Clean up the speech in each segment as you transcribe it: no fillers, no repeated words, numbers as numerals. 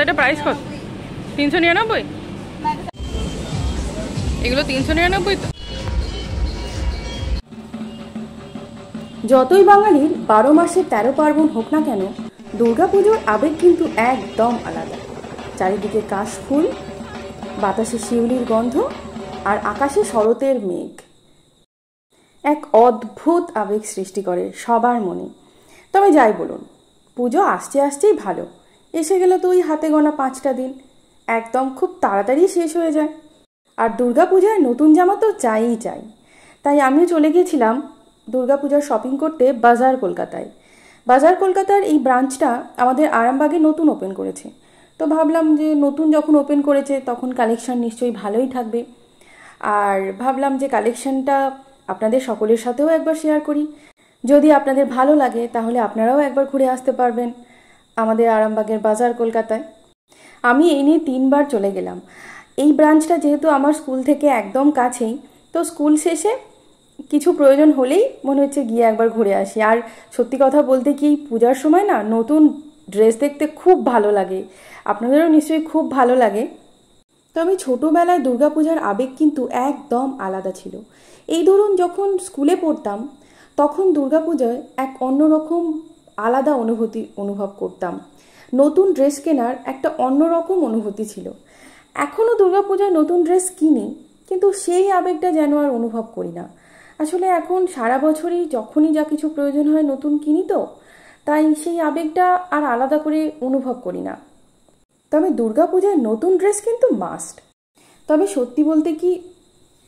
বারান্দাটা প্রাইস কত? 399। এগুলো 399 তো। যতই বাঙালির 12 মাসে 13 পার্বণ হোক না কেন, দুর্গাপুজোর আবেগ কিন্তু একদম আলাদা। চারিদিকে কাশফুল, বাতাসে শিউলির গন্ধ, আর আকাশে শরতের মেঘ এক অদ্ভুত আবেগ সৃষ্টি করে সবার মনে। তবে যাই বলুন, পুজো আসতে আসতেই ভালো। এসে গেলে তো ওই হাতে গোনা 5টা দিন একদম খুব তাড়াতাড়ি শেষ হয়ে যায়। আর দুর্গাপূজায় নতুন জামা তো চাইই চাই। তাই আমিও চলে গিয়েছিলাম দুর্গাপূজার শপিং করতে বাজার কলকাতায়। বাজার কলকাতার এই ব্রাঞ্চটা আমাদের আরামবাগে নতুন ওপেন করেছে। তো ভাবলাম যে নতুন যখন ওপেন করেছে তখন কালেকশন নিশ্চয়ই ভালোই থাকবে। আর ভাবলাম যে কালেকশনটা আপনাদের সকলের সাথেও একবার শেয়ার করি। যদি আপনাদের ভালো লাগে তাহলে আপনারাও একবার ঘুরে আসতে পারবেন আমাদের আরামবাগের বাজার কলকাতায়। আমি এই নিয়ে 3বার চলে গেলাম। এই ব্রাঞ্চটা যেহেতু আমার স্কুল থেকে একদম কাছেই, তো স্কুল শেষে কিছু প্রয়োজন হলেই মনে হচ্ছে গিয়ে একবার ঘুরে আসি। আর সত্যি কথা বলতে কি, পূজার সময় না নতুন ড্রেস দেখতে খুব ভালো লাগে। আপনাদেরও নিশ্চয়ই খুব ভালো লাগে। তবে ছোটোবেলায় দুর্গাপূজার আবেগ কিন্তু একদম আলাদা ছিল। এই ধরুন যখন স্কুলে পড়তাম তখন দুর্গাপূজায় এক অন্যরকম আলাদা অনুভব করতাম। নতুন ড্রেস কেনার একটা অন্যরকম অনুভূতি ছিল। এখনও দুর্গাপূজায় নতুন ড্রেস কিনি, কিন্তু সেই আবেগটা যেন আর অনুভব করি না। আসলে এখন সারা বছরই যখনই যা কিছু প্রয়োজন হয় নতুন কিনি, তো তাই সেই আবেগটা আর আলাদা করে অনুভব করি না। তবে দুর্গাপূজায় নতুন ড্রেস কিন্তু মাস্ট। তবে সত্যি বলতে কি,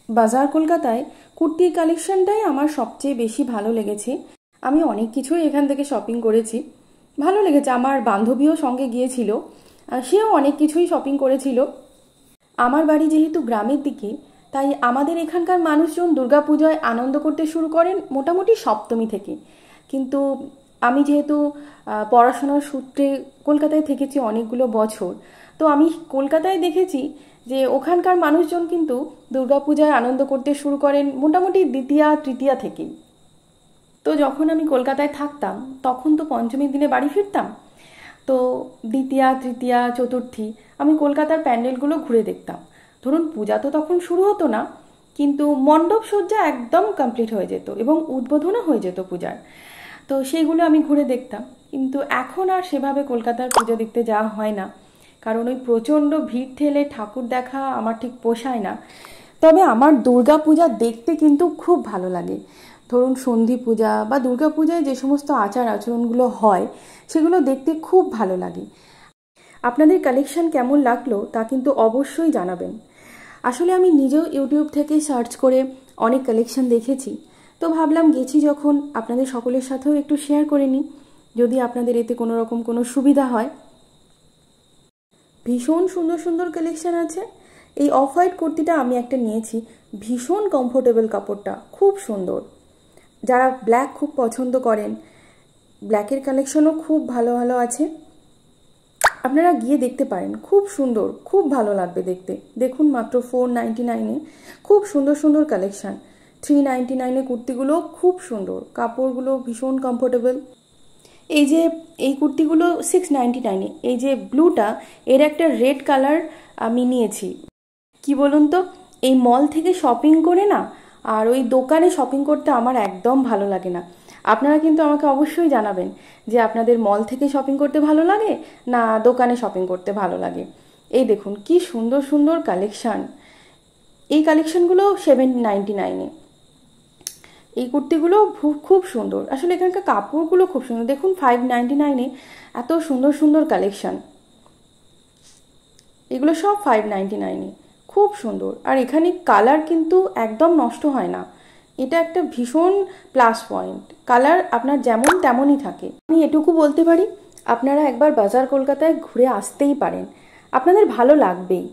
বাজার কলকাতায় কুর্তির কালেকশনটাই আমার সবচেয়ে বেশি ভালো লেগেছে। আমি অনেক কিছুই এখান থেকে শপিং করেছি, ভালো লেগেছে। আমার বান্ধবীও সঙ্গে গিয়েছিল, সেও অনেক কিছুই শপিং করেছিল। আমার বাড়ি যেহেতু গ্রামের দিকে, তাই আমাদের এখানকার মানুষজন দুর্গাপূজায় আনন্দ করতে শুরু করেন মোটামুটি সপ্তমী থেকে। কিন্তু আমি যেহেতু পড়াশোনার সূত্রে কলকাতায় থেকেছি অনেকগুলো বছর, তো আমি কলকাতায় দেখেছি যে ওখানকার মানুষজন কিন্তু দুর্গাপূজায় আনন্দ করতে শুরু করেন মোটামুটি দ্বিতীয়া তৃতীয়া থেকেই। তো যখন আমি কলকাতায় থাকতাম তখন তো পঞ্চমীর দিনে বাড়ি ফিরতাম। তো দ্বিতীয়া তৃতীয়া চতুর্থী আমি কলকাতার প্যান্ডেলগুলো ঘুরে দেখতাম। ধরুন পূজা তো তখন শুরু হতো না, কিন্তু মণ্ডপ সজ্জা একদম কমপ্লিট হয়ে যেত এবং উদ্বোধনও হয়ে যেত পূজার। তো সেইগুলো আমি ঘুরে দেখতাম। কিন্তু এখন আর সেভাবে কলকাতার পুজো দেখতে যাওয়া হয় না, কারণ ওই প্রচণ্ড ভিড় ঠেলে ঠাকুর দেখা আমার ঠিক পোষায় না। তবে আমার দুর্গা পূজা দেখতে কিন্তু খুব ভালো লাগে। ধরুন সন্ধি পূজা বা দুর্গা পূজায় যে সমস্ত আচার আচরণগুলো হয় সেগুলো দেখতে খুব ভালো লাগে। আপনাদের কালেকশন কেমন লাগলো তা কিন্তু অবশ্যই জানাবেন। আসলে আমি নিজেও ইউটিউব থেকে সার্চ করে অনেক কালেকশন দেখেছি, তো ভাবলাম গেছি যখন আপনাদের সকলের সাথেও একটু শেয়ার করে নিই, যদি আপনাদের এতে কোনো রকম কোনো সুবিধা হয়। ভীষণ সুন্দর সুন্দর কালেকশন আছে। এই অফ হোয়াইট কুর্তিটা আমি একটা নিয়েছি, ভীষণ কমফোর্টেবল কাপড়টা, খুব সুন্দর। যারা ব্ল্যাক খুব পছন্দ করেন, ব্ল্যাকের কালেকশনও খুব ভালো ভালো আছে, আপনারা গিয়ে দেখতে পারেন। খুব সুন্দর, খুব ভালো লাগবে দেখতে। দেখুন মাত্র 499-এ খুব সুন্দর সুন্দর কালেকশান। 399-এ কুর্তিগুলো খুব সুন্দর, কাপড়গুলো ভীষণ কমফোর্টেবল। এই যে এই কুর্তিগুলো 699-এ। এই যে ব্লুটা, এর একটা রেড কালার আমি নিয়েছি। কি বলুন তো, এই মল থেকে শপিং করে না আর ওই দোকানে শপিং করতে আমার একদম ভালো লাগে না। আপনারা কিন্তু আমাকে অবশ্যই জানাবেন যে আপনাদের মল থেকে শপিং করতে ভালো লাগে না দোকানে শপিং করতে ভালো লাগে। এই দেখুন কি সুন্দর সুন্দর কালেকশান। এই কালেকশানগুলো 799-এ। এই কুর্তিগুলো খুব সুন্দর। আসলে এখানকার কাপড়গুলো খুব সুন্দর। দেখুন 599-এ এত সুন্দর সুন্দর কালেকশান। এগুলো সব 599-এ, খুব সুন্দর। আর এখানে কালার কিন্তু একদম নষ্ট হয় না, এটা একটা ভীষণ প্লাস পয়েন্ট। কালার আপনার যেমন তেমনই থাকে। আমি এটুকু বলতে পারি, আপনারা একবার বাজার কলকাতায় ঘুরে আসতেই পারেন, আপনাদের ভালো লাগবেই।